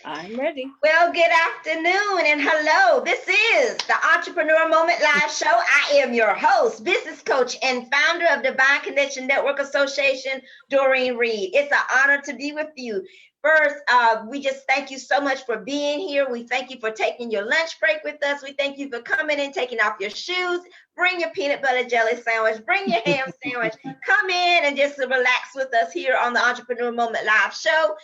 I'm ready. Well, good afternoon and hello. This is the Entrepreneur Moment Live Show. I am your host, business coach, and founder of Divine Connection Network Association, Doreen Reid. It's an honor to be with you. First, we just thank you so much for being here. We thank you for taking your lunch break with us. We thank you for coming in, taking off your shoes. Bring your peanut butter jelly sandwich. Bring your ham sandwich. Come in and just relax with us here on the Entrepreneur Moment Live Show.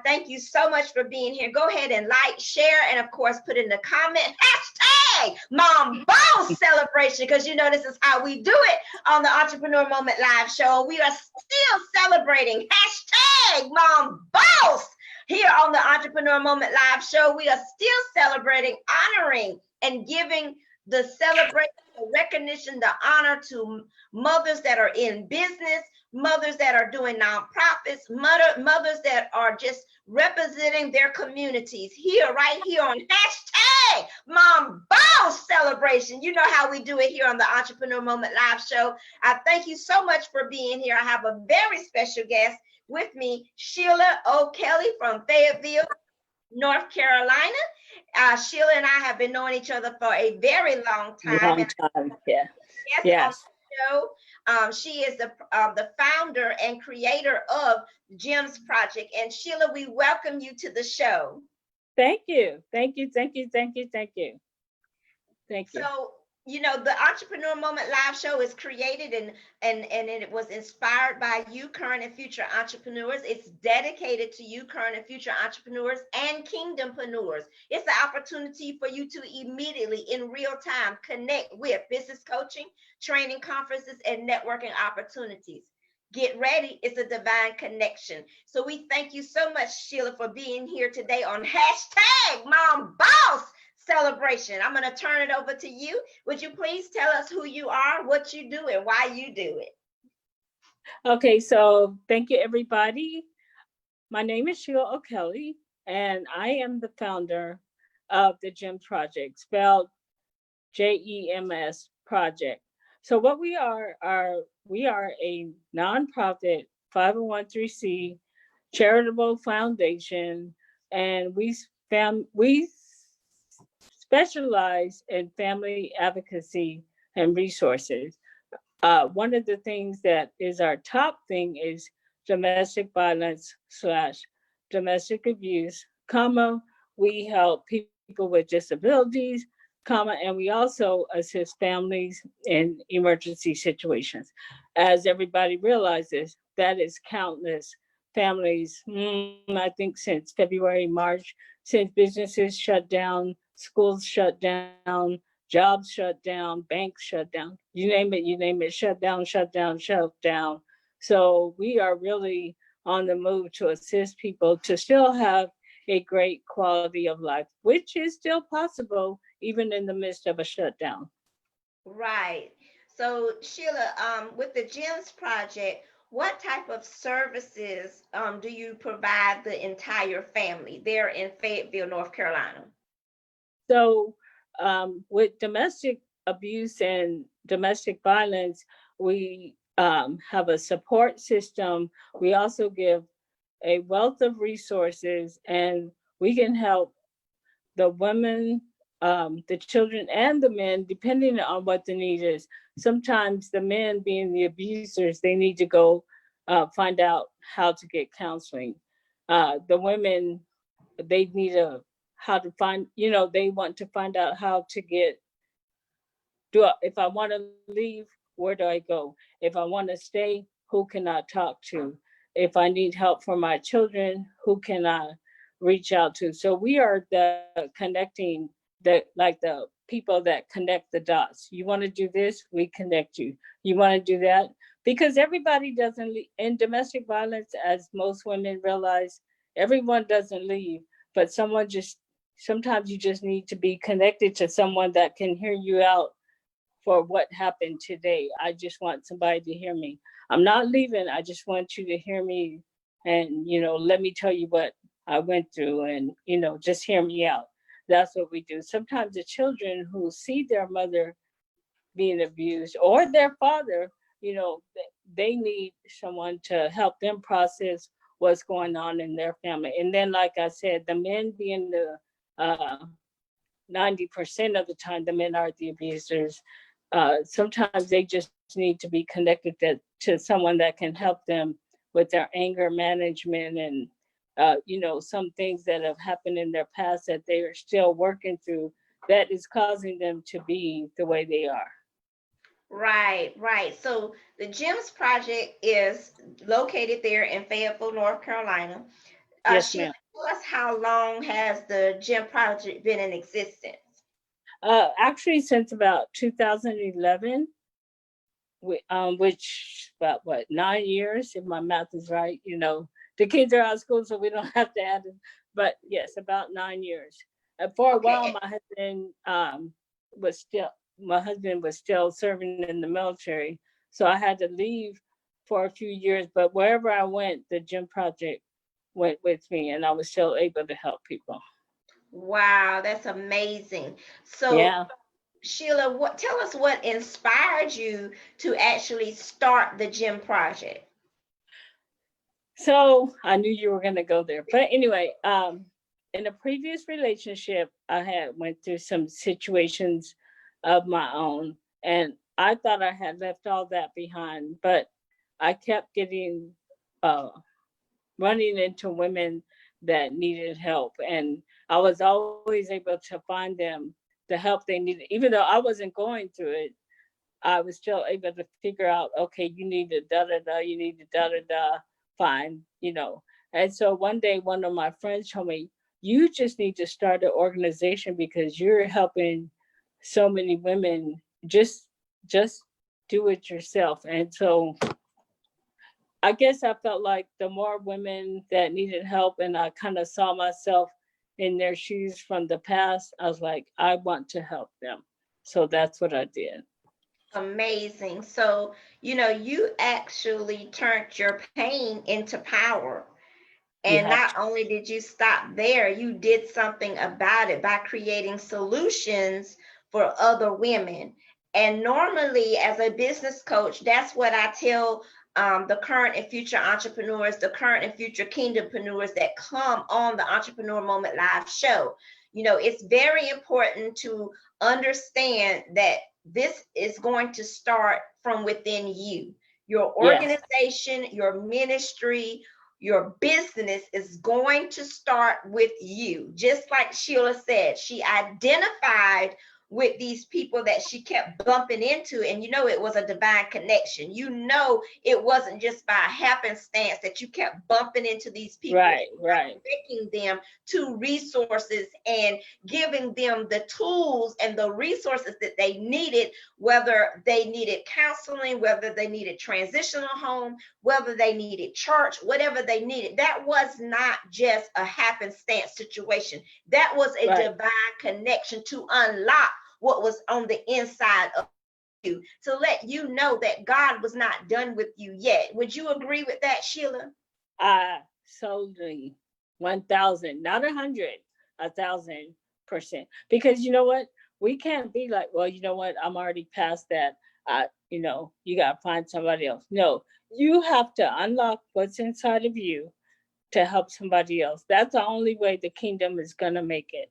Thank you so much for being here. Go ahead and like, share, and of course, put in the comment hashtag Mom Boss Celebration, because you know this is how we do it on the Entrepreneur Moment Live Show. We are still celebrating hashtag Mom Boss here on the Entrepreneur Moment Live Show. We are still celebrating, honoring, and giving the celebration, the recognition, the honor to mothers that are in business, mothers that are doing nonprofits, mothers that are just representing their communities here, right here on hashtag Mom Boss Celebration. You know how we do it here on the Entrepreneur Moment Live Show. I thank you so much for being here. I have a very special guest with me, Sheila O'Kelly from Fayetteville, North Carolina. Sheila and I have been knowing each other for a very long time. Yeah. Yes. She is the founder and creator of GEMS Project. And Sheila, we welcome you to the show. Thank you. Thank you. Thank you. Thank you. Thank you. Thank you. So, you know, the Entrepreneur Moment Live Show is created and it was inspired by you, current and future entrepreneurs. It's dedicated to you, current and future entrepreneurs and Kingdompreneurs. It's an opportunity for you to immediately, in real time, connect with business coaching, training conferences, and networking opportunities. Get ready. It's a divine connection. So we thank you so much, Sheila, for being here today on hashtag Mom Boss Celebration. I'm going to turn it over to you. Would you please tell us who you are, what you do, and why you do it? Okay, so thank you, everybody. My name is Sheila O'Kelly, and I am the founder of the GEMS Project, spelled JEMS Project. So what we are a nonprofit 501(c) charitable foundation, and we specialize in family advocacy and resources. One of the things that is our top thing is domestic violence / domestic abuse, we help people with disabilities, and we also assist families in emergency situations. As everybody realizes, that is countless families, I think since February, March, since businesses shut down, schools shut down, jobs shut down, banks shut down, you name it, shut down. So we are really on the move to assist people to still have a great quality of life, which is still possible even in the midst of a shutdown. Right. So Sheila, with the GEMS Project, what type of services do you provide the entire family there in Fayetteville, North Carolina? So with domestic abuse and domestic violence, we have a support system. We also give a wealth of resources, and we can help the women, the children, and the men, depending on what the need is. Sometimes the men, being the abusers, they need to go find out how to get counseling. The women, they need how to find, they want to find out how to if I want to leave, where do I go? If I want to stay, who can I talk to? If I need help for my children, who can I reach out to? So we are the connecting, the people that connect the dots. You want to do this, we connect you. You want to do that? Because everybody doesn't leave. In domestic violence, as most women realize, everyone doesn't leave, but sometimes you just need to be connected to someone that can hear you out for what happened today. I just want somebody to hear me. I'm not leaving. I just want you to hear me and, let me tell you what I went through and, just hear me out. That's what we do. Sometimes the children who see their mother being abused or their father, they need someone to help them process what's going on in their family. And then, like I said, the men being the 90% of the time, the men are the abusers. Sometimes they just need to be connected to someone that can help them with their anger management and, some things that have happened in their past that they are still working through that is causing them to be the way they are. Right, right. So the GEMS project is located there in Fayetteville, North Carolina. Yes, Sheila, ma'am. tell us, how long has the GEM project been in existence? Actually, since about 2011, which about 9 years, if my math is right. The kids are out of school, so we don't have to add it. But yes, about 9 years. For a while, my husband was still serving in the military, so I had to leave for a few years. But wherever I went, the GEM project went with me, and I was still able to help people. Wow, that's amazing. So, Yeah. Sheila, tell us what inspired you to actually start the GEM project. So I knew you were going to go there. But anyway, in a previous relationship, I had went through some situations of my own, and I thought I had left all that behind, but I kept getting running into women that needed help, and I was always able to find them the help they needed. Even though I wasn't going through it, I was still able to figure out, okay, you need to da-da-da, you need to da-da-da, fine. And so one day, one of my friends told me, you just need to start an organization because you're helping so many women. Just do it yourself. And so I guess I felt like the more women that needed help, and I kind of saw myself in their shoes from the past, I was like, I want to help them. So that's what I did. Amazing. So, you actually turned your pain into power. And not only did you stop there, you did something about it by creating solutions for other women. And normally, as a business coach, that's what I tell the current and future entrepreneurs, the current and future Kingdompreneurs that come on the Entrepreneur Moment Live Show. It's very important to understand that this is going to start from within you. Your organization, your ministry, your business is going to start with you. Just like Sheila said, she identified with these people that she kept bumping into, and it was a divine connection. It wasn't just by happenstance that you kept bumping into these people, right, taking them to resources and giving them the tools and the resources that they needed, whether they needed counseling, whether they needed transitional home, whether they needed church, whatever they needed. That was not just a happenstance situation. That was a divine connection to unlock what was on the inside of you, to let you know that God was not done with you yet. Would you agree with that, Sheila? Absolutely. 1,000, not 100, 1,000%. Because you know what? We can't be like, well, you know what? I'm already past that. You got to find somebody else. No, you have to unlock what's inside of you to help somebody else. That's the only way the kingdom is going to make it.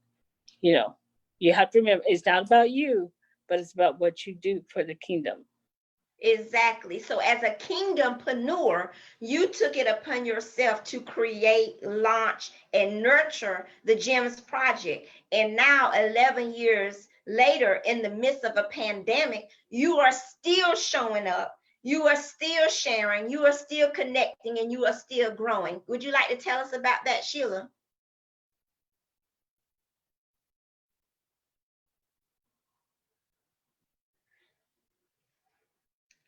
You have to remember, it's not about you, but it's about what you do for the kingdom. Exactly. So as a kingdompreneur, you took it upon yourself to create, launch, and nurture the GEMS project. And now, 11 years later, in the midst of a pandemic, you are still showing up. You are still sharing. You are still connecting, and you are still growing. Would you like to tell us about that, Sheila?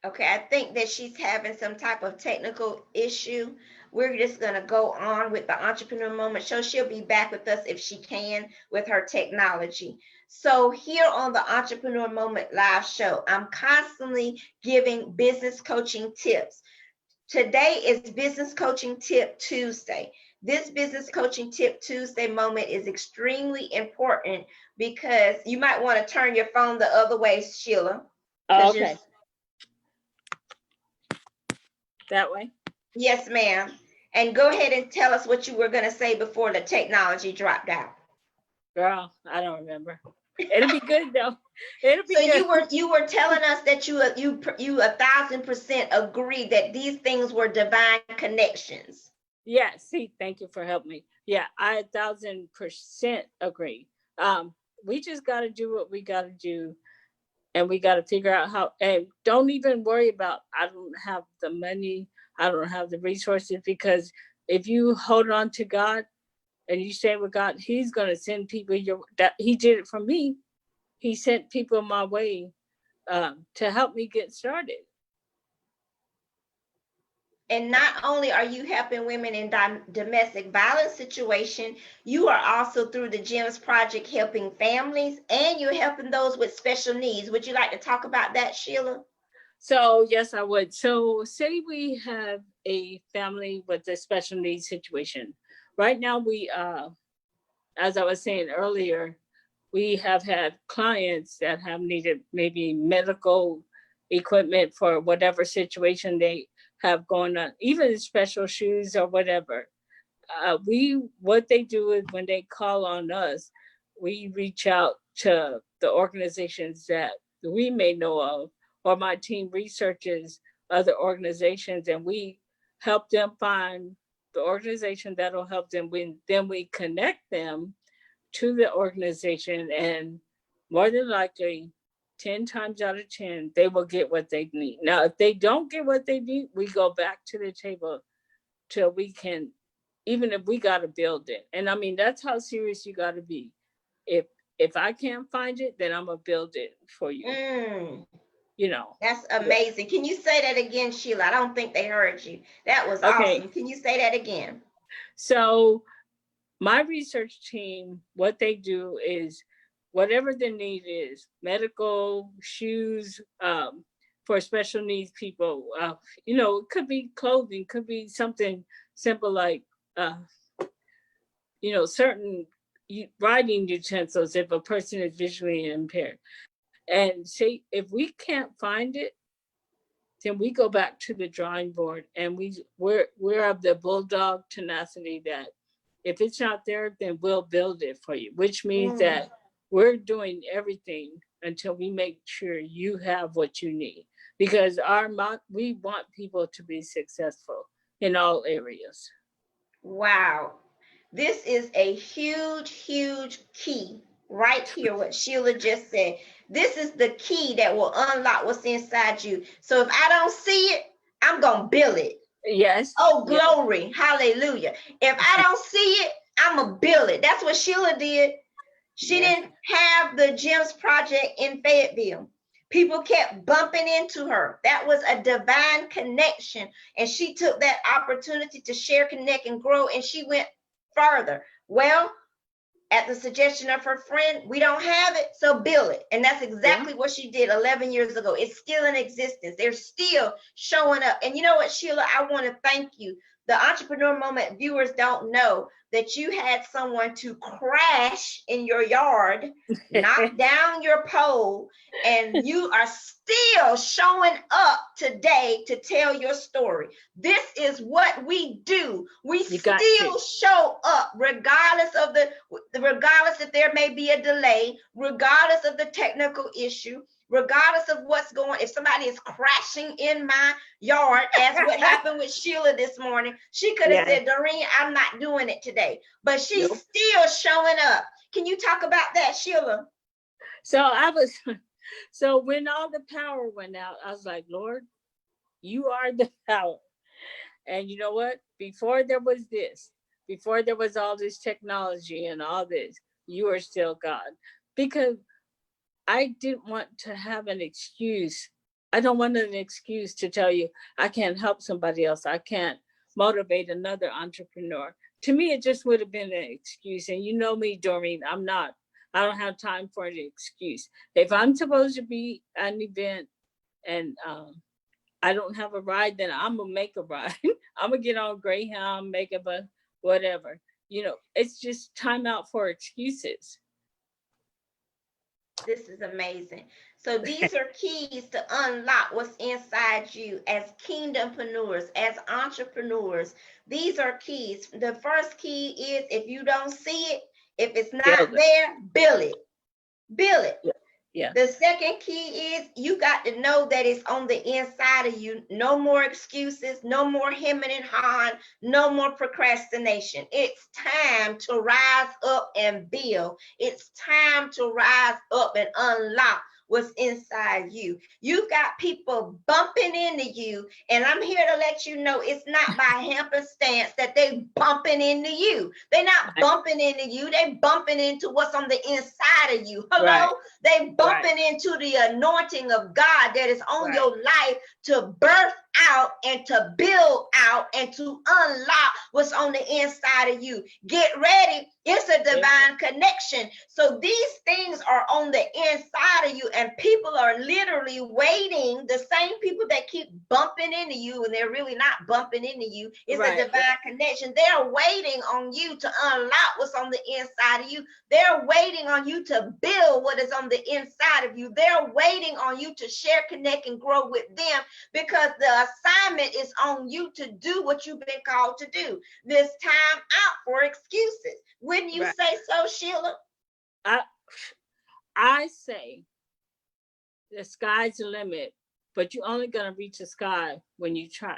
Okay, I think that she's having some type of technical issue. We're just going to go on with the Entrepreneur Moment Show. She'll be back with us if she can with her technology. So here on the Entrepreneur Moment Live Show, I'm constantly giving business coaching tips. Today is Business Coaching Tip Tuesday. This Business Coaching Tip Tuesday moment is extremely important because you might want to turn your phone the other way, Sheila. That way? Yes, ma'am. And go ahead and tell us what you were going to say before the technology dropped out. Girl, I don't remember. It'll be good though. It'll be So good. you were telling us that you 1,000% agree that these things were divine connections. Yeah, see, thank you for helping me. Yeah, I 1,000% agree. We just got to do what we got to do, and we got to figure out how. And don't even worry about, I don't have the money, I don't have the resources, because if you hold on to God and you stay with God, He's gonna send people that He did it for me. He sent people my way to help me get started. And not only are you helping women in domestic violence situation, you are also through the GEMS project helping families, and you're helping those with special needs. Would you like to talk about that, Sheila? So yes, I would. So say we have a family with a special needs situation. Right now, we, as I was saying earlier, we have had clients that have needed maybe medical equipment for whatever situation they have going on, even special shoes or whatever. What they do is when they call on us, we reach out to the organizations that we may know of, or my team researches other organizations, and we help them find the organization that'll help them. Then we connect them to the organization, and more than likely 10 times out of 10 they will get what they need. Now if they don't get what they need, we go back to the table till we can, even if we got to build it. And I mean, that's how serious you got to be. If I can't find it, then I'm gonna build it for you. You know, That's amazing. Can you say that again, Sheila? I don't think they heard you. That was okay, awesome. Can you say that again? so my research team, what they do is whatever the need is, medical, shoes, for special needs people, it could be clothing, could be something simple like, certain writing utensils if a person is visually impaired. And say, if we can't find it, then we go back to the drawing board, and we're of the bulldog tenacity that if it's not there, then we'll build it for you, which means that we're doing everything until we make sure you have what you need, because we want people to be successful in all areas. Wow. This is a huge, huge key right here, what Sheila just said. This is the key that will unlock what's inside you. So if I don't see it, I'm going to build it. Yes. Oh, glory. Yes. Hallelujah. If I don't see it, I'm going to build it. That's what Sheila did. She didn't have the GEMS project in Fayetteville. People kept bumping into her. That was a divine connection. And she took that opportunity to share, connect, and grow. And she went further. Well, at the suggestion of her friend, we don't have it, so build it. And that's exactly what she did 11 years ago. It's still in existence. They're still showing up. And you know what, Sheila, I want to thank you. The Entrepreneur Moment viewers don't know that you had someone to crash in your yard, knock down your pole, and you are still showing up today to tell your story. This is what we do. We still show up regardless if there may be a delay, regardless of the technical issue, regardless of what's going, if somebody is crashing in my yard, as what happened with Sheila this morning, she could have said, Doreen, I'm not doing it today, but she's still showing up. Can you talk about that, Sheila? So when all the power went out, I was like, Lord, you are the power. And you know what? Before there was all this technology and all this, you are still God. Because I didn't want to have an excuse. I don't want an excuse to tell you I can't help somebody else. I can't motivate another entrepreneur. To me, it just would have been an excuse. And you know me, Doreen, I don't have time for an excuse. If I'm supposed to be at an event and I don't have a ride, then I'm going to make a ride. I'm going to get on Greyhound, make a bus, whatever. It's just time out for excuses. This is amazing. So these are keys to unlock what's inside you as kingdompreneurs, as entrepreneurs. These are keys. The first key is, if you don't see it, if it's not there, build it. Build it. Yeah. The second key is, you got to know that it's on the inside of you. No more excuses, no more hemming and hawing, no more procrastination. It's time to rise up and build. It's time to rise up and unlock what's inside you. You've got people bumping into you, and I'm here to let you know it's not by happenstance that they bumping into you. They're not bumping into you. They bumping into what's on the inside of you. Hello? Right. They bumping into the anointing of God that is on your life to birth out and to build out and to unlock what's on the inside of you. Get ready. It's a divine connection. So these things are on the inside of you, and people are literally waiting. The same people that keep bumping into you, and they're really not bumping into you. It's a divine connection. They're waiting on you to unlock what's on the inside of you. They're waiting on you to build what is on the inside of you. They're waiting on you to share, connect, and grow with them, because the assignment is on you to do what you've been called to do. This time out for excuses. Wouldn't you say so, Sheila? I say the sky's the limit, but you're only going to reach the sky when you try.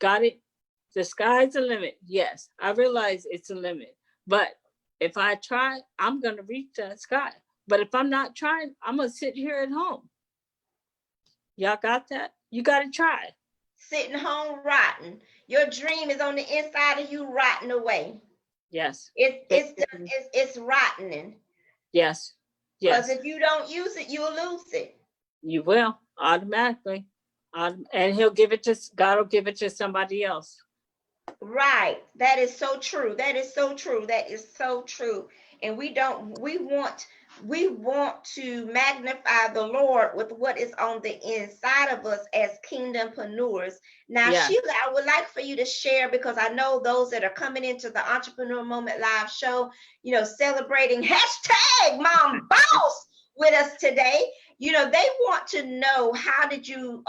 Got it? The sky's the limit. Yes, I realize it's a limit, but if I try, I'm going to reach that sky. But if I'm not trying, I'm going to sit here at home. Y'all got that? You got to try. Sitting home rotting. Your dream is on the inside of you, rotting away. Yes. It's rotting. Yes. Yes. Because if you don't use it, you'll lose it. You will, automatically. And he'll give it to, God will give it to somebody else. Right. That is so true. That is so true. That is so true. And we want to magnify the Lord with what is on the inside of us as kingdompreneurs. Now, Sheila, I would like for you to share, because I know those that are coming into the Entrepreneur Moment Live Show, celebrating hashtag Mom Boss with us today. They want to know, how did you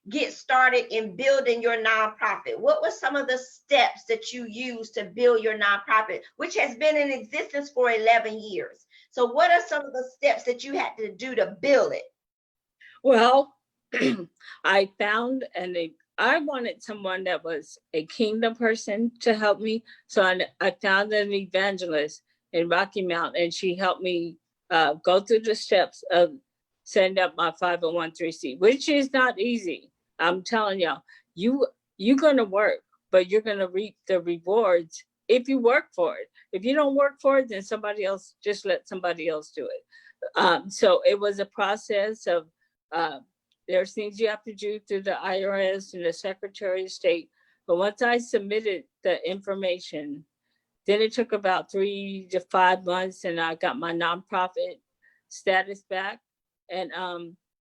get started in building your nonprofit? What were some of the steps that you used to build your nonprofit, which has been in existence for 11 years? So what are some of the steps that you had to do to build it? Well, I found, I wanted someone that was a kingdom person to help me. So I found an evangelist in Rocky Mount, and she helped me go through the steps of setting up my 501(c), which is not easy. I'm telling y'all, you're going to work, but you're going to reap the rewards if you work for it. If you don't work for it, then just let somebody else do it. So it was a process of, there's things you have to do through the IRS and the Secretary of State. But once I submitted the information, then it took about 3 to 5 months, and I got my nonprofit status back. And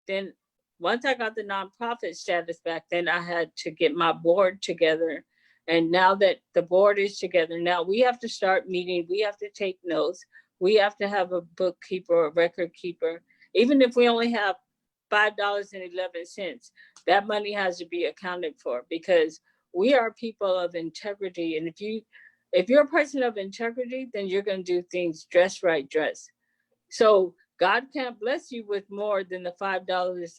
then once I got the nonprofit status back, then I had to get my board together. And now that the board is together, now we have to start meeting. We have to take notes. We have to have a bookkeeper or a record keeper. Even if we only have $5.11, that money has to be accounted for, because we are people of integrity. And if you're a person of integrity, then you're going to do things dress right. So God can't bless you with more than the $5.11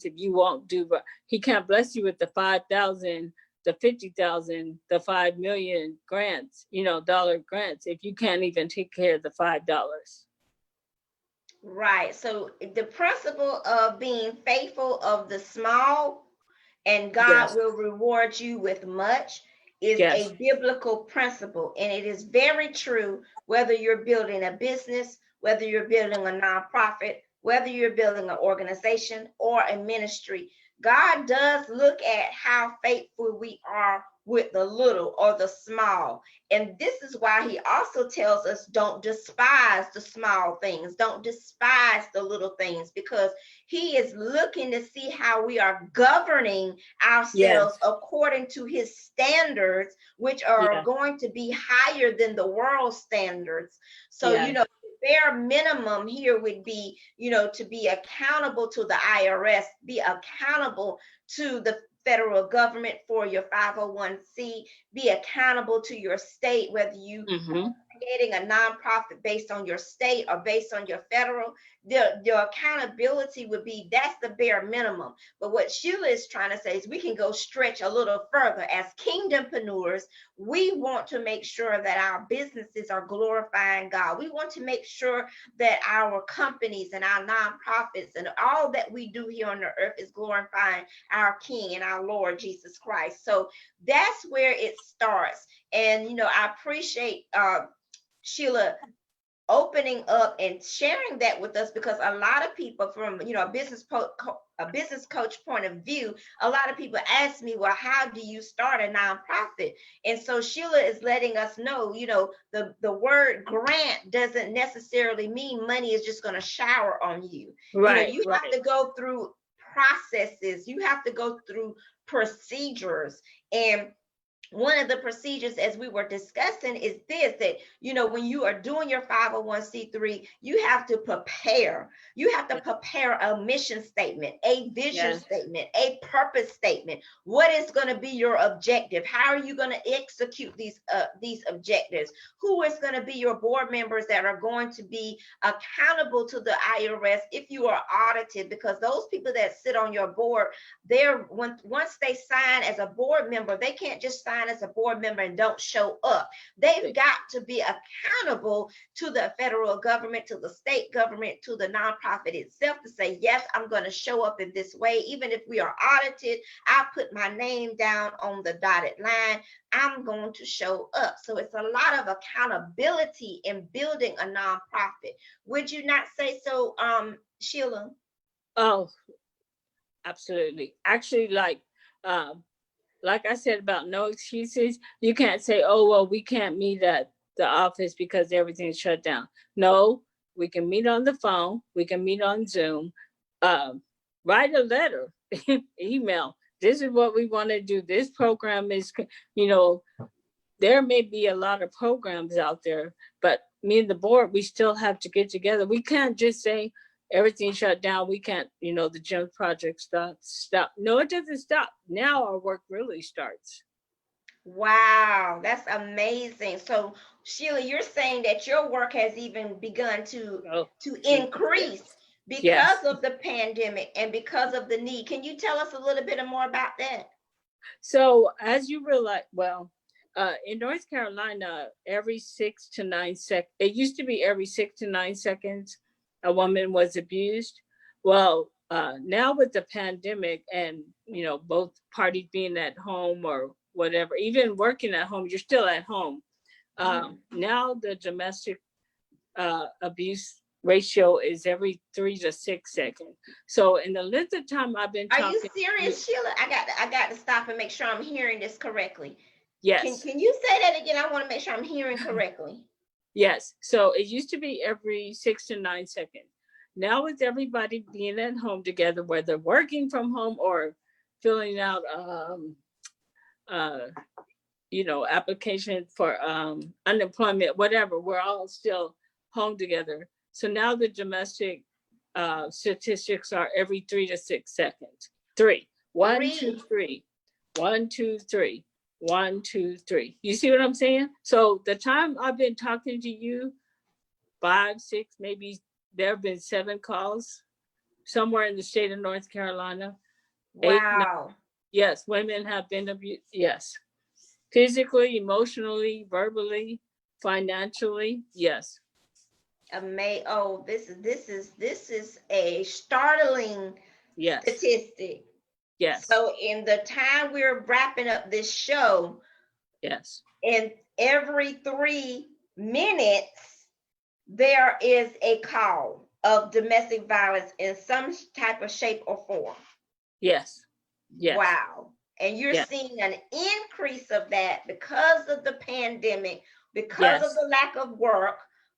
if you won't do. He can't bless you with the 5,000, the 50,000, the 5 million grants, dollar grants, if you can't even take care of the $5. Right. So the principle of being faithful of the small, and God will reward you with much, is a biblical principle. And it is very true, whether you're building a business, whether you're building a nonprofit, whether you're building an organization or a ministry. God does look at how faithful we are with the little or the small. And this is why he also tells us, don't despise the small things. Don't despise the little things, because he is looking to see how we are governing ourselves according to his standards, which are going to be higher than the world standards. So, bare minimum here would be, to be accountable to the IRS, be accountable to the federal government for your 501c, be accountable to your state, whether you creating a nonprofit based on your state or based on your federal. Your accountability would be, that's the bare minimum. But what Sheila is trying to say is we can go stretch a little further. As kingdompreneurs, we want to make sure that our businesses are glorifying God. We want to make sure that our companies and our nonprofits and all that we do here on the earth is glorifying our King and our Lord Jesus Christ. So that's where it starts. And I appreciate Sheila opening up and sharing that with us, because a lot of people from a business coach point of view, a lot of people ask me, well, how do you start a nonprofit? And so Sheila is letting us know, the word grant doesn't necessarily mean money is just going to shower on you. Right. You have to go through processes, you have to go through procedures. And one of the procedures, as we were discussing, is this, that, when you are doing your 501c3, you have to prepare. You have to prepare a mission statement, a vision statement, a purpose statement. What is going to be your objective? How are you going to execute these objectives? Who is going to be your board members that are going to be accountable to the IRS if you are audited? Because those people that sit on your board, once they sign as a board member, they can't just sign as a board member and don't show up. They've got to be accountable to the federal government, to the state government, to the nonprofit itself, to say, yes, I'm going to show up in this way. Even if we are audited, I put my name down on the dotted line, I'm going to show up. So it's a lot of accountability in building a nonprofit. Would you not say so, Sheila? Oh, absolutely. Actually, like I said about no excuses, you can't say, oh, well, we can't meet at the office because everything's shut down. No, we can meet on the phone. We can meet on Zoom. Write a letter, email. This is what we want to do. This program is, there may be a lot of programs out there, but me and the board, we still have to get together. We can't just say, everything shut down. We can't, the gym project stop. No, it doesn't stop. Now our work really starts. Wow, that's amazing. So Sheila, you're saying that your work has even begun to increase because of the pandemic and because of the need. Can you tell us a little bit more about that? So as you realize, in North Carolina, every 6 to 9 seconds, it used to be every 6 to 9 seconds, a woman was abused. Well, now with the pandemic and, both parties being at home or whatever, even working at home, you're still at home. Now the domestic abuse ratio is every 3 to 6 seconds. So in the length of time I've been talking. Are you serious, Sheila? I got to stop and make sure I'm hearing this correctly. Yes. Can you say that again? I want to make sure I'm hearing correctly. Yes. So it used to be every 6 to 9 seconds. Now with everybody being at home together, whether working from home or filling out, application for unemployment, whatever, we're all still home together. So now the domestic statistics are every 3 to 6 seconds. 3, 1, 2, 3, 1, 2, 3. 1, 2, 3. You see what I'm saying? So the time I've been talking to you, 5, 6, maybe there have been 7 calls somewhere in the state of North Carolina. Wow. 8, 9, yes, women have been abused. Yes. Physically, emotionally, verbally, financially. Yes. Oh, this is a startling statistic. Yes. So in the time we're wrapping up this show, yes, in every 3 minutes, there is a call of domestic violence in some type of shape or form. Yes. Yes. Wow. And you're seeing an increase of that because of the pandemic, because of the lack of work,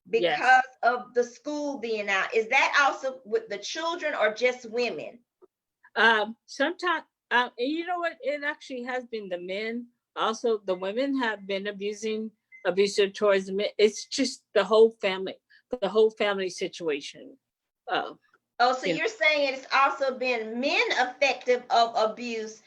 because of the school being out. Is that also with the children or just women? Sometimes, and you know what? It actually has been the men. Also, the women have been abusive towards the men. It's just the whole family. the whole family situation. Oh, so you're saying it's also been men effective of abuse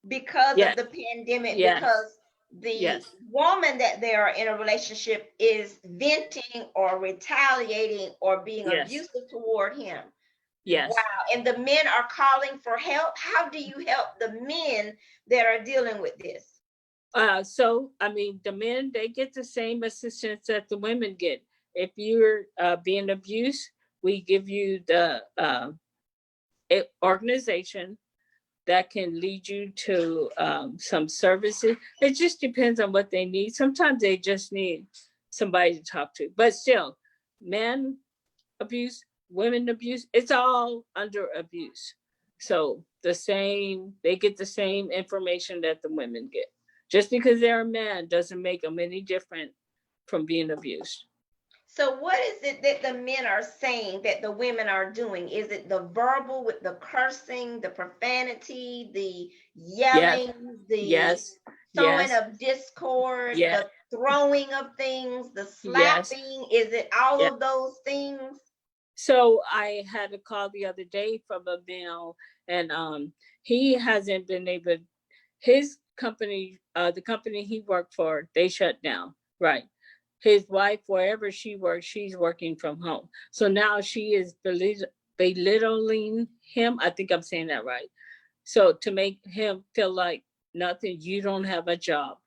because Yes. of the pandemic, Yes. because the Yes. woman that they are in a relationship is venting or retaliating or being Yes. abusive toward him. Yes. Wow. And the men are calling for help. How do you help the men that are dealing with this? So, I mean, the men, they get the same assistance that the women get. If you're being abused, we give you the organization that can lead you to some services. It just depends on what they need. Sometimes they just need somebody to talk to. But still, men abuse, women abuse, it's all under abuse. So they get the same information that the women get. Just because they're a man doesn't make them any different from being abused. So what is it that the men are saying that the women are doing? Is it the verbal with the cursing, the profanity, the yelling, Yes. the sowing of discord, Yes. the throwing of things, the Yes. slapping? Is it all Yes. of those things? So I had a call the other day from a male, and he hasn't been able, his company, the company he worked for, they shut down, right? His wife, wherever she works, she's working from home. So now she is belittling him. I think I'm saying that right. So to make him feel like nothing, you don't have a job.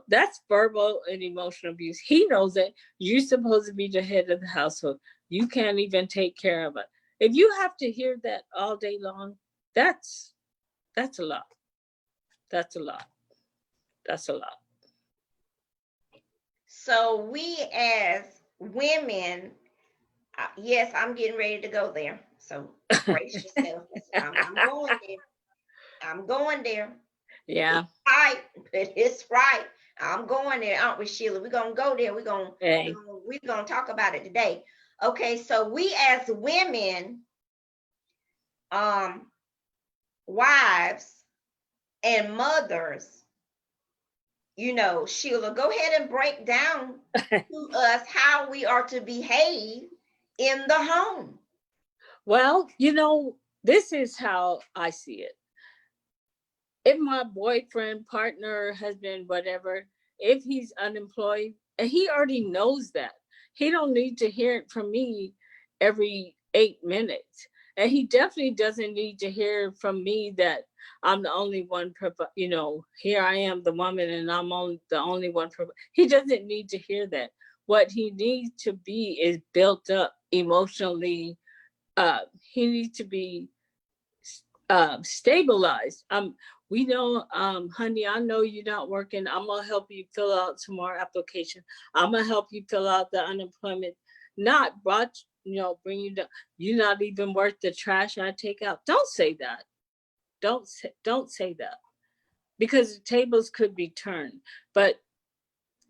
That's verbal and emotional abuse. He knows that you're supposed to be the head of the household. You can't even take care of it. If you have to hear that all day long, that's a lot. That's a lot. That's a lot. So we as women, yes, I'm getting ready to go there. So brace yourself. I'm going there. I'm going there. Yeah. It's right. I'm going there, aren't we, Sheila? We're gonna go there. We're gonna talk about it today. Okay, so we as women, wives and mothers, Sheila, go ahead and break down to us how we are to behave in the home. Well, this is how I see it. If my boyfriend, partner, husband, whatever, if he's unemployed, and he already knows that, he don't need to hear it from me every 8 minutes. And he definitely doesn't need to hear from me that I'm the only one, here I am, the woman, and I'm the only one. He doesn't need to hear that. What he needs to be is built up emotionally. He needs to be stabilized. We know, honey, I know you're not working. I'm gonna help you fill out some more application. I'm gonna help you fill out the unemployment. Not brought, bring you down. You're not even worth the trash I take out. Don't say that. Don't say that, because the tables could be turned. But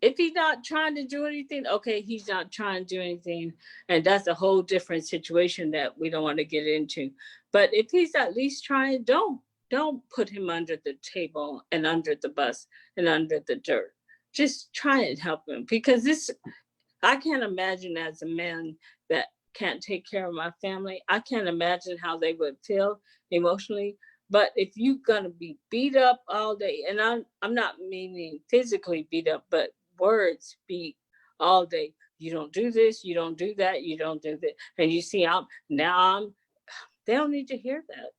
if he's not trying to do anything, okay, he's not trying to do anything. And that's a whole different situation that we don't want to get into. But if he's at least trying, don't put him under the table and under the bus and under the dirt. Just try and help him, because I can't imagine, as a man that can't take care of my family, I can't imagine how they would feel emotionally. But if you're gonna be beat up all day, and I'm not meaning physically beat up, but words beat all day. You don't do this, you don't do that, you don't do that. And you see, they don't need to hear that.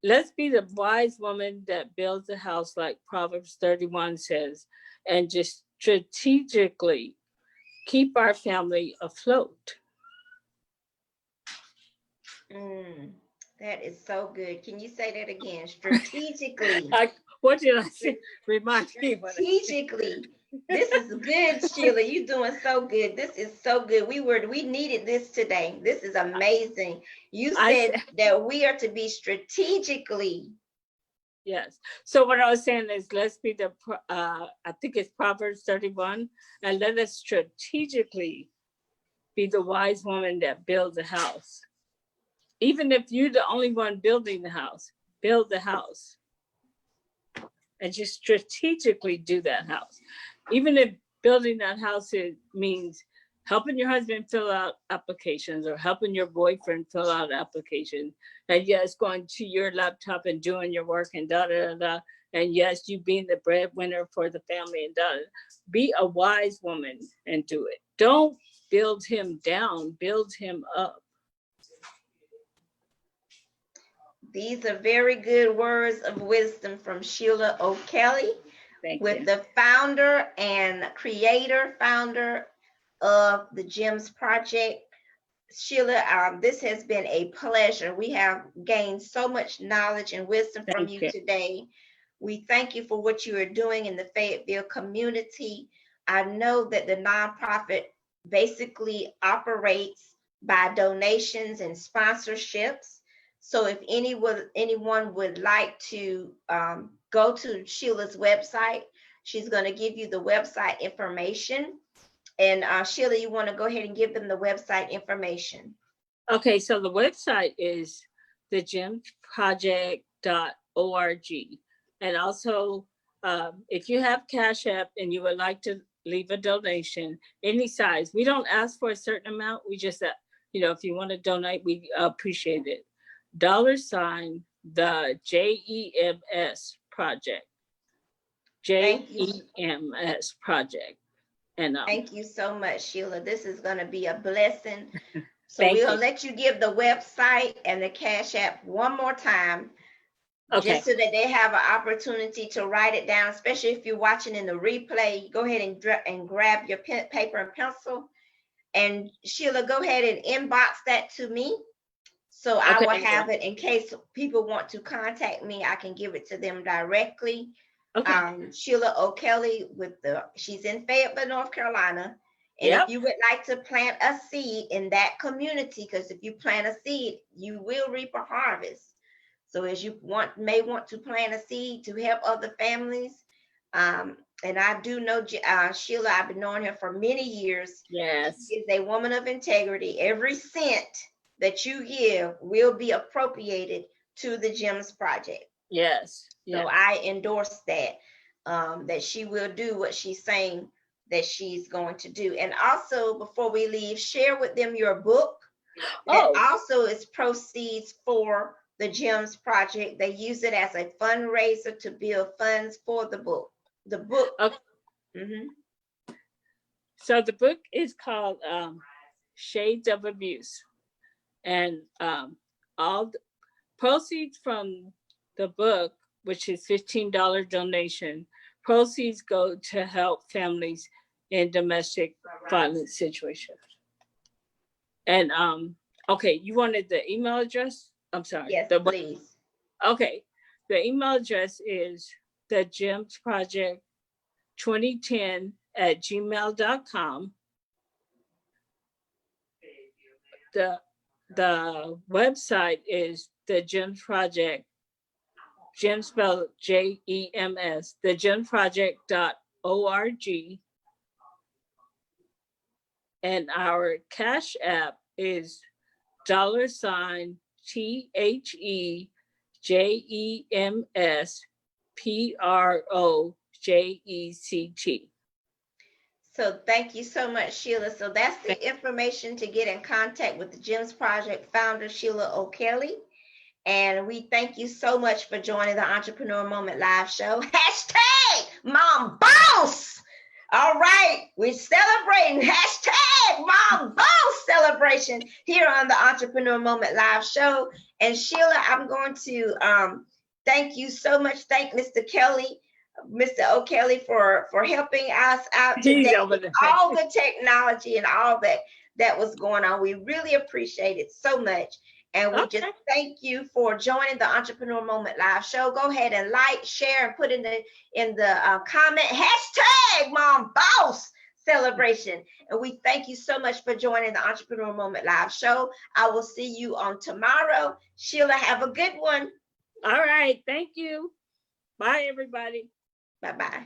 Let's be the wise woman that builds a house, like Proverbs 31 says, and just strategically keep our family afloat. That is so good. Can you say that again? Strategically. What did I say? Remind me. Strategically. This is good, Sheila. You're doing so good. This is so good. We needed this today. This is amazing. You said that we are to be strategically. Yes. So what I was saying is, let's be I think it's Proverbs 31, and let us strategically be the wise woman that builds a house. Even if you're the only one building the house, build the house. And just strategically do that house. Even if building that house means helping your husband fill out applications or helping your boyfriend fill out applications. And yes, going to your laptop and doing your work and da da da da. And yes, you being the breadwinner for the family and da da. Be a wise woman and do it. Don't build him down, build him up. These are very good words of wisdom from Sheila O'Kelly, the founder and founder of the GEMS Project. Sheila, this has been a pleasure. We have gained so much knowledge and wisdom from you today. We thank you for what you are doing in the Fayetteville community. I know that the nonprofit basically operates by donations and sponsorships. So if anyone would like to go to Sheila's website, she's going to give you the website information. And Sheila, you want to go ahead and give them the website information? Okay, so the website is thegemsproject.org. And also, if you have Cash App and you would like to leave a donation, any size, we don't ask for a certain amount. We just, if you want to donate, we appreciate it. $, the JEMS Project. JEMS Project. And thank you so much, Sheila. This is going to be a blessing. So we'll let you give the website and the Cash App one more time, just so that they have an opportunity to write it down, especially if you're watching in the replay. Go ahead and grab your paper and pencil. And Sheila, go ahead and inbox that to me. So I will have it in case people want to contact me. I can give it to them directly. Sheila O'Kelly she's in Fayetteville, North Carolina. And if you would like to plant a seed in that community, because if you plant a seed, you will reap a harvest. So as you may want to plant a seed to help other families. And I do know Sheila, I've been knowing her for many years. Yes. She is a woman of integrity. Every cent that you give will be appropriated to the GEMS Project. Yes. So I endorse that, that she will do what she's saying that she's going to do. And also, before we leave, share with them your book. That also is proceeds for the GEMS Project. They use it as a fundraiser to build funds for the book. The book. So the book is called Shades of Abuse. And all the proceeds from the book, which is $15 donation, proceeds go to help families in domestic violence situations. And you wanted the email address? I'm sorry. Yes, please. Okay, the email address is thegemsproject2010@gmail.com. The website is the GEMS Project, GEMS spelled JEMS, thegemsproject.org. And our Cash App is $ThegemsProject. So thank you so much, Sheila. So that's the information to get in contact with the GEMS Project founder, Sheila O'Kelly. And we thank you so much for joining the Entrepreneur Moment Live Show. Hashtag Mom Boss. All right, we're celebrating hashtag Mom Boss celebration here on the Entrepreneur Moment Live Show. And Sheila, I'm going to thank you so much. Thank Mr. O'Kelly for helping us out today. All the technology and all that was going on. We really appreciate it so much. And we just thank you for joining the Entrepreneur Moment Live Show. Go ahead and like, share, and put in the comment hashtag Mom Boss celebration. And we thank you so much for joining the Entrepreneur Moment Live Show. I will see you on tomorrow. Sheila, have a good one. All right. Thank you. Bye, everybody. Bye-bye.